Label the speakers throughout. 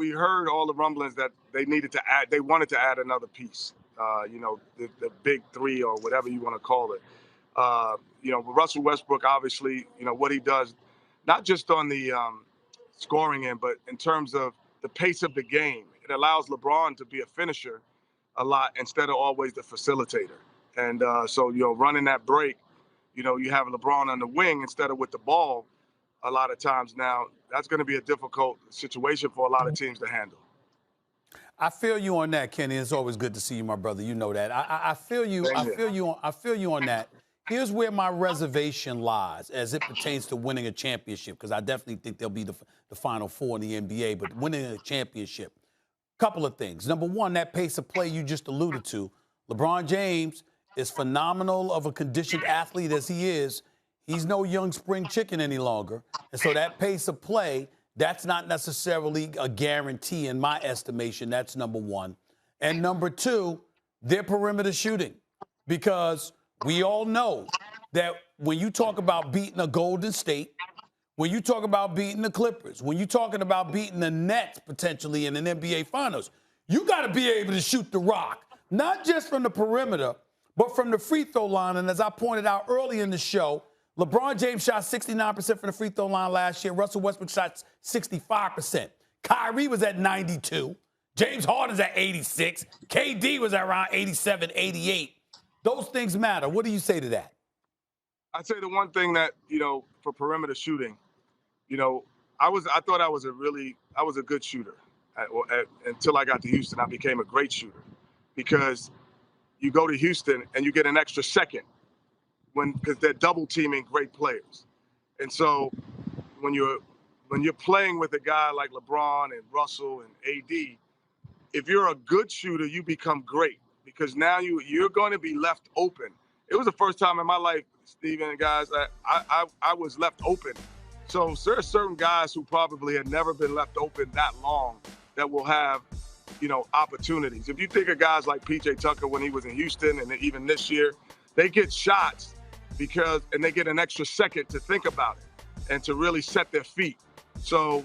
Speaker 1: we heard all the rumblings that they wanted to add another piece. The big three or whatever you want to call it. Russell Westbrook, obviously, what he does, not just on the scoring end, but in terms of the pace of the game. It allows LeBron to be a finisher a lot instead of always the facilitator. And running that break, you have LeBron on the wing instead of with the ball a lot of times now. That's going to be a difficult situation for a lot of teams to handle.
Speaker 2: I feel you on that, Kenny. It's always good to see you, my brother. You know that. I feel you.
Speaker 1: Same
Speaker 2: I
Speaker 1: here.
Speaker 2: feel you. I feel you on that. Here's where my reservation lies as it pertains to winning a championship, because I definitely think they'll be the Final Four in the NBA, but winning a championship. Couple of things. Number one, that pace of play you just alluded to. LeBron James is phenomenal of a conditioned athlete as he is. He's no young spring chicken any longer. And so that pace of play, that's not necessarily a guarantee in my estimation. That's number one. And number two, their perimeter shooting. Because we all know that when you talk about beating a Golden State, when you talk about beating the Clippers, when you're talking about beating the Nets potentially in an NBA Finals, you got to be able to shoot the rock, not just from the perimeter, but from the free throw line. And as I pointed out early in the show, LeBron James shot 69% from the free throw line last year. Russell Westbrook shot 65%. Kyrie was at 92. James Harden's at 86. KD was at around 87, 88. Those things matter. What do you say to that?
Speaker 1: I'd say the one thing that, for perimeter shooting, I thought I was a good shooter until I got to Houston. I became a great shooter because you go to Houston and you get an extra second because they're double teaming great players. And so when you're playing with a guy like LeBron and Russell and AD, if you're a good shooter, you become great because now you're going to be left open. It was the first time in my life, Steven and guys, that I was left open. So there are certain guys who probably had never been left open that long that will have, opportunities. If you think of guys like PJ Tucker when he was in Houston and even this year, they get shots and they get an extra second to think about it and to really set their feet. So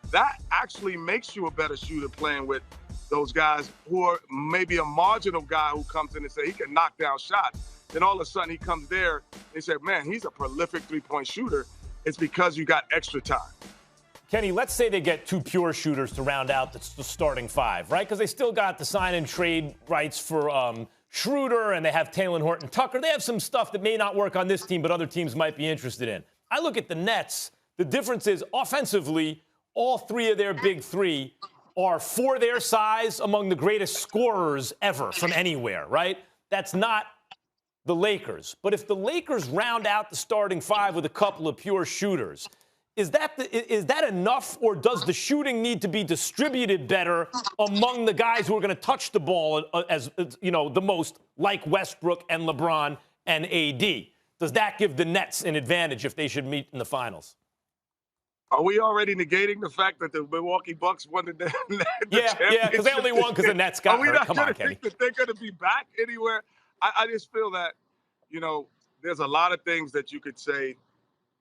Speaker 1: that actually makes you a better shooter playing with those guys who are maybe a marginal guy who comes in and say he can knock down shots. Then all of a sudden he comes there, they say, man, he's a prolific three-point shooter. It's because you got extra time.
Speaker 3: Kenny, let's say they get two pure shooters to round out the starting five, right? Because they still got the sign and trade rights for Schroeder, and they have Talen Horton-Tucker. They have some stuff that may not work on this team, but other teams might be interested in. I look at the Nets. The difference is offensively, all three of their big three are, for their size, among the greatest scorers ever from anywhere, right? That's not the Lakers. But if the Lakers round out the starting five with a couple of pure shooters, is that enough, or does the shooting need to be distributed better among the guys who are going to touch the ball as the most, like Westbrook and LeBron and AD? Does that give the Nets an advantage if they should meet in the finals?
Speaker 1: Are we already negating the fact that the Milwaukee Bucks won the championship?
Speaker 3: Yeah, because they only won because the Nets got hurt. Come on, Kenny.
Speaker 1: Think that they're going to be back anywhere? I just feel that, there's a lot of things that you could say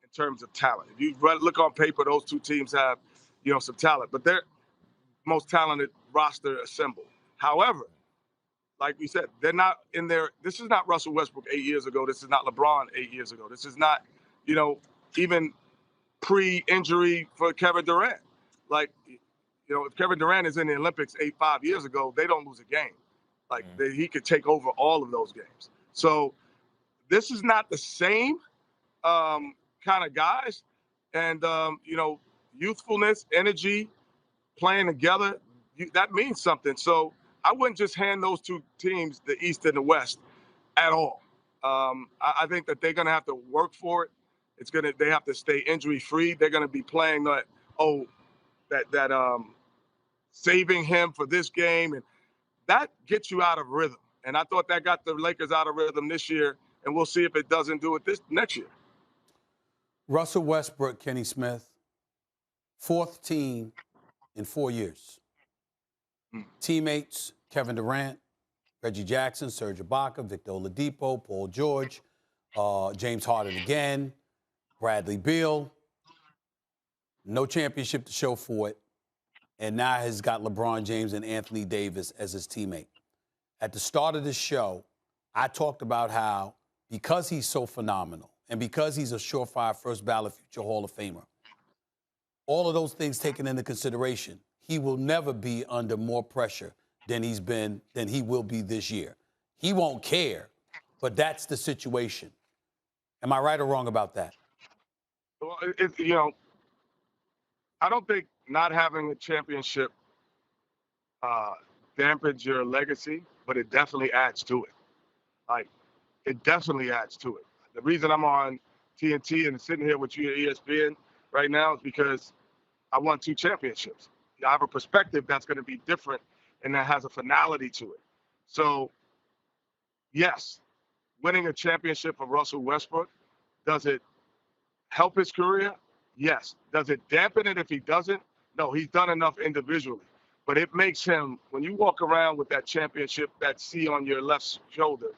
Speaker 1: in terms of talent. If you look on paper, those two teams have, some talent, but they're most talented roster assembled. However, like we said, they're not in there. This is not Russell Westbrook 8 years ago. This is not LeBron 8 years ago. This is not, even pre-injury for Kevin Durant. Like, if Kevin Durant is in the Olympics 5 years ago, they don't lose a game. Like, he could take over all of those games. So this is not the same kind of guys. And, youthfulness, energy, playing together, that means something. So I wouldn't just hand those two teams, the East and the West, at all. I think that they're going to have to work for it. They have to stay injury free. They're going to be playing saving him for this game, and that gets you out of rhythm. And I thought that got the Lakers out of rhythm this year, and we'll see if it doesn't do it this next year.
Speaker 2: Russell Westbrook, Kenny Smith, fourth team in 4 years. Teammates: Kevin Durant, Reggie Jackson, Serge Ibaka, Victor Oladipo, Paul George, James Harden again, Bradley Beal. No championship to show for it. and now has got LeBron James and Anthony Davis as his teammate. At the start of the show, I talked about how because he's so phenomenal and because he's a surefire first ballot future Hall of Famer, all of those things taken into consideration, he will never be under more pressure than he will be this year. He won't care, but that's the situation. Am I right or wrong about that?
Speaker 1: Well, I don't think not having a championship dampens your legacy, but it definitely adds to it. Like, it definitely adds to it. The reason I'm on TNT and sitting here with you at ESPN right now is because I won 2 championships. I have a perspective that's going to be different and that has a finality to it. So, yes, winning a championship for Russell Westbrook, does it help his career? Yes. Does it dampen it if he doesn't? No, he's done enough individually. But it makes him, when you walk around with that championship, that C on your left shoulder,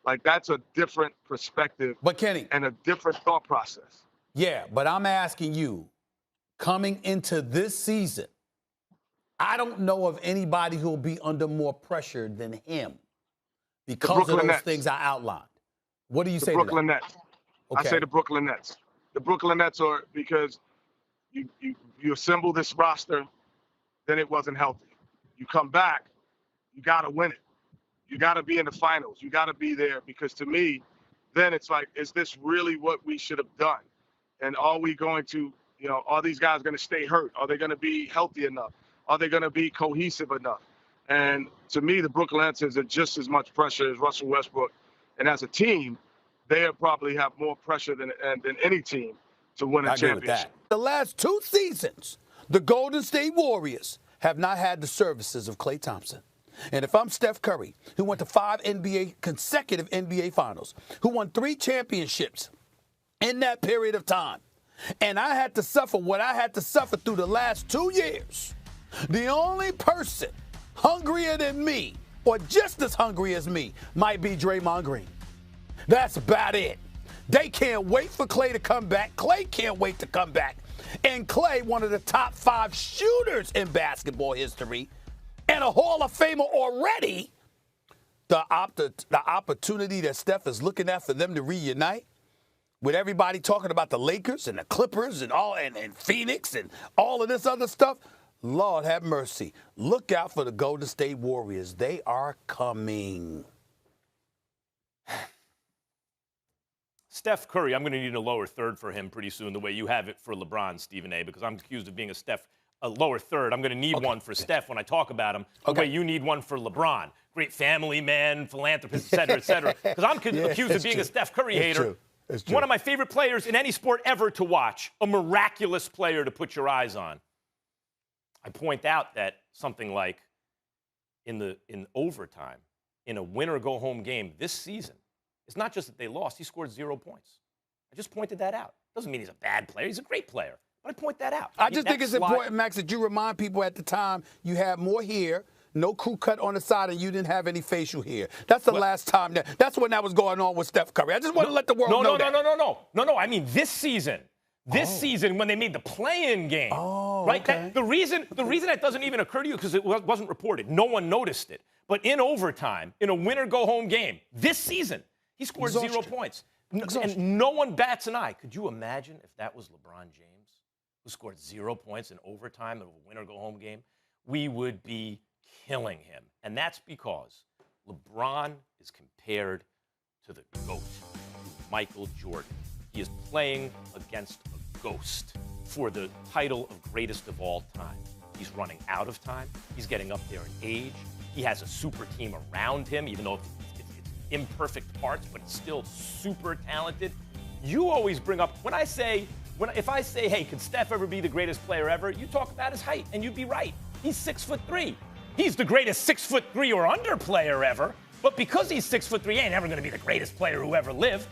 Speaker 1: like that's a different perspective.
Speaker 2: But Kenny,
Speaker 1: and a different thought process.
Speaker 2: Yeah, but I'm asking you, coming into this season, I don't know of anybody who'll be under more pressure than him because of those things I outlined. What do you say to that?
Speaker 1: Brooklyn Nets. Okay. I say the Brooklyn Nets. The Brooklyn Nets are because you assemble this roster, then it wasn't healthy. You come back, you got to win it. You got to be in the finals. You got to be there because to me, then it's like, is this really what we should have done? And are we going to, are these guys going to stay hurt? Are they going to be healthy enough? Are they going to be cohesive enough? And to me, the Brooklyn Nets is just as much pressure as Russell Westbrook. And as a team, they probably have more pressure than any team to win a championship.
Speaker 2: The last 2 seasons, the Golden State Warriors have not had the services of Klay Thompson. And if I'm Steph Curry, who went to 5 consecutive NBA finals, who won 3 championships in that period of time, and I had to suffer what I had to suffer through the last 2 years, the only person hungrier than me, or just as hungry as me, might be Draymond Green. That's about it. They can't wait for Klay to come back. Klay can't wait to come back. And Klay, one of the top 5 shooters in basketball history, and a Hall of Famer already, the opportunity that Steph is looking at for them to reunite, with everybody talking about the Lakers and the Clippers and Phoenix and all of this other stuff, Lord have mercy. Look out for the Golden State Warriors. They are coming.
Speaker 3: Steph Curry, I'm going to need a lower third for him pretty soon, the way you have it for LeBron, Stephen A., because I'm accused of being a lower third. I'm going to need one for Steph when I talk about him, the way you need one for LeBron. Great family man, philanthropist, et cetera, et cetera. Because I'm accused of being a Steph Curry hater. One of my favorite players in any sport ever to watch, a miraculous player to put your eyes on. I point out that something like in overtime, in a winner-go-home game this season, it's not just that they lost. He scored 0 points. I just pointed that out. Doesn't mean he's a bad player. He's a great player. But I point that out.
Speaker 2: I just think it's important, Max, that you remind people at the time you had more hair, no crew cut on the side, and you didn't have any facial hair. That's the last time. That's when that was going on with Steph Curry. I just want to let the world know that.
Speaker 3: No. I mean this season. This season when they made the play-in game.
Speaker 2: Oh,
Speaker 3: right?
Speaker 2: Okay.
Speaker 3: The reason that doesn't even occur to you because it wasn't reported. No one noticed it. But in overtime, in a winner-go-home game, this season, he scored 0 points. And no one bats an eye. Could you imagine if that was LeBron James, who scored 0 points in overtime of a winner-go-home game? We would be killing him. And that's because LeBron is compared to the GOAT, Michael Jordan. He is playing against a ghost for the title of greatest of all time. He's running out of time. He's getting up there in age. He has a super team around him, even though it's imperfect parts, but it's still super talented. You always bring up, if I say, hey, could Steph ever be the greatest player ever? You talk about his height, and you'd be right. He's 6'3". He's the greatest 6'3" or under player ever. But because he's 6'3", he ain't ever going to be the greatest player who ever lived.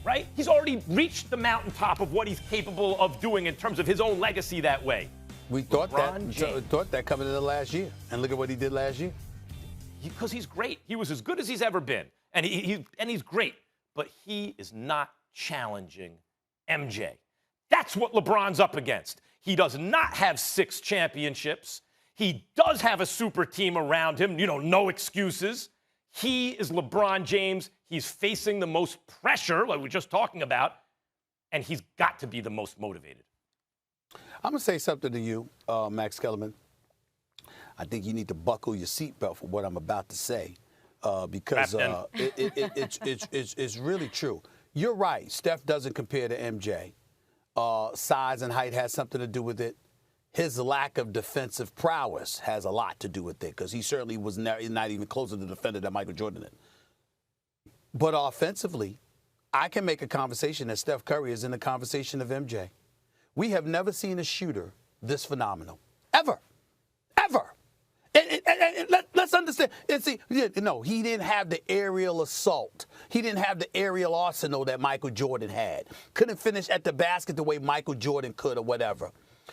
Speaker 3: Right? He's already reached the mountaintop of what he's capable of doing in terms of his own legacy that way.
Speaker 2: We thought that coming into last year. And look at what he did last year.
Speaker 3: Because he's great. He was as good as he's ever been. And he's great. But he is not challenging MJ. That's what LeBron's up against. He does not have 6 championships. He does have a super team around him, no excuses. He is LeBron James. He's facing the most pressure, like we were just talking about, and he's got to be the most motivated.
Speaker 2: I'm going to say something to you, Max Kellerman. I think you need to buckle your seatbelt for what I'm about to say because it's really true. You're right. Steph doesn't compare to MJ. Size and height has something to do with it. His lack of defensive prowess has a lot to do with it because he certainly was not even close to the defender that Michael Jordan did. But offensively, I can make a conversation that Steph Curry is in the conversation of MJ. We have never seen a shooter this phenomenal. Ever. Ever. And let's understand. And see, no, he didn't have the aerial assault. He didn't have the aerial arsenal that Michael Jordan had. Couldn't finish at the basket the way Michael Jordan could or whatever.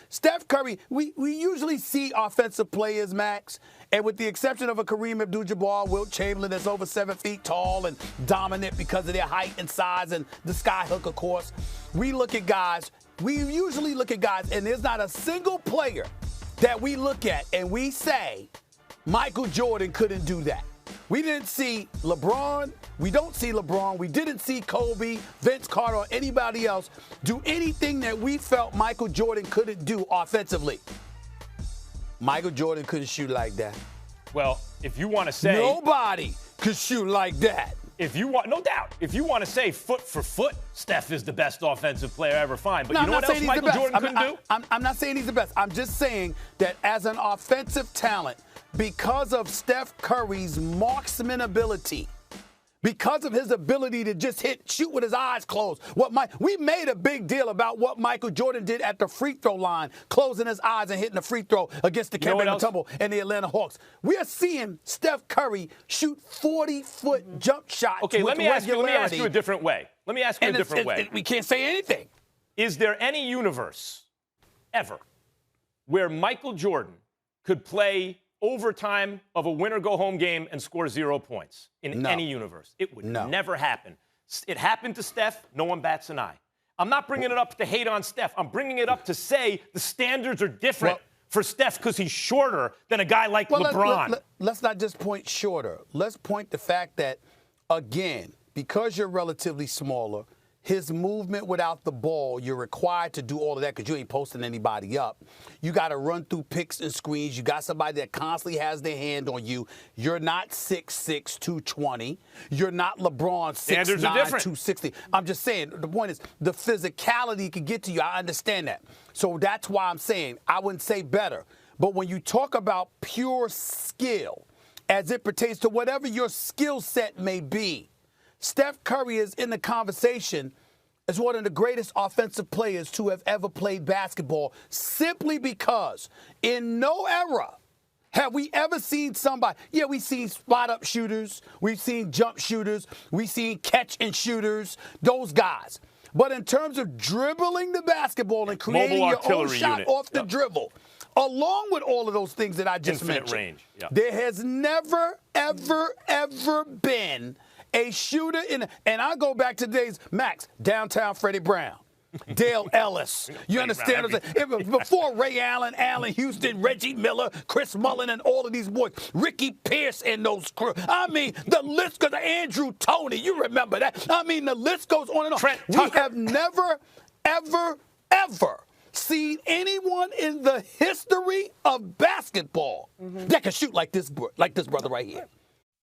Speaker 2: Steph Curry, we usually see offensive players, Max, and with the exception of a Kareem Abdul-Jabbar, Wilt Chamberlain that's over 7 feet tall and dominant because of their height and size and the skyhook, of course, we usually look at guys, and there's not a single player that we look at and we say Michael Jordan couldn't do that. We didn't see LeBron. We don't see LeBron. We didn't see Kobe, Vince Carter, or anybody else do anything that we felt Michael Jordan couldn't do offensively. Michael Jordan couldn't shoot like that.
Speaker 3: Well, if you want to say
Speaker 2: nobody could shoot like that.
Speaker 3: No doubt. If you want to say foot for foot, Steph is the best offensive player I ever find. But
Speaker 2: no,
Speaker 3: you know what else Michael Jordan couldn't do?
Speaker 2: I'm not saying he's the best. I'm just saying that as an offensive talent, because of Steph Curry's marksman ability, because of his ability to just shoot with his eyes closed. We made a big deal about what Michael Jordan did at the free throw line, closing his eyes and hitting the free throw against the Kemba Mutombo and the Atlanta Hawks. We are seeing Steph Curry shoot 40-foot jump shots.
Speaker 3: Okay, let me ask you a different way.
Speaker 2: We can't say anything.
Speaker 3: Is there any universe ever where Michael Jordan could play overtime of a winner-go-home game and score 0 points in any universe? It would never happen. It happened to Steph. No one bats an eye. I'm not bringing it up to hate on Steph. I'm bringing it up to say the standards are different for Steph because he's shorter than a guy like LeBron.
Speaker 2: Let's not just point shorter. Let's point the fact that, again, because you're relatively smaller, his movement without the ball, you're required to do all of that because you ain't posting anybody up. You got to run through picks and screens. You got somebody that constantly has their hand on you. You're not 6'6", 220. You're not LeBron, 6'9", 260. I'm just saying, the point is, the physicality can get to you. I understand that. So that's why I'm saying I wouldn't say better. But when you talk about pure skill, as it pertains to whatever your skill set may be, Steph Curry is in the conversation as one of the greatest offensive players to have ever played basketball simply because in no era have we ever seen somebody. Yeah, we've seen spot-up shooters. We've seen jump shooters. We've seen catch-and shooters, those guys. But in terms of dribbling the basketball and creating your own shot off the dribble, along with all of those things that I just mentioned,
Speaker 3: range.
Speaker 2: There has never, ever, ever been a shooter and I go back to days, Max, downtown Freddie Brown, Dale Ellis. You understand what I'm saying? It was before Ray Allen, Allen Houston, Reggie Miller, Chris Mullin, and all of these boys. Ricky Pierce and those crew. I mean, the list goes to Andrew Toney. You remember that. I mean, the list goes on and on. We have never, ever, ever seen anyone in the history of basketball that can shoot like this brother right here.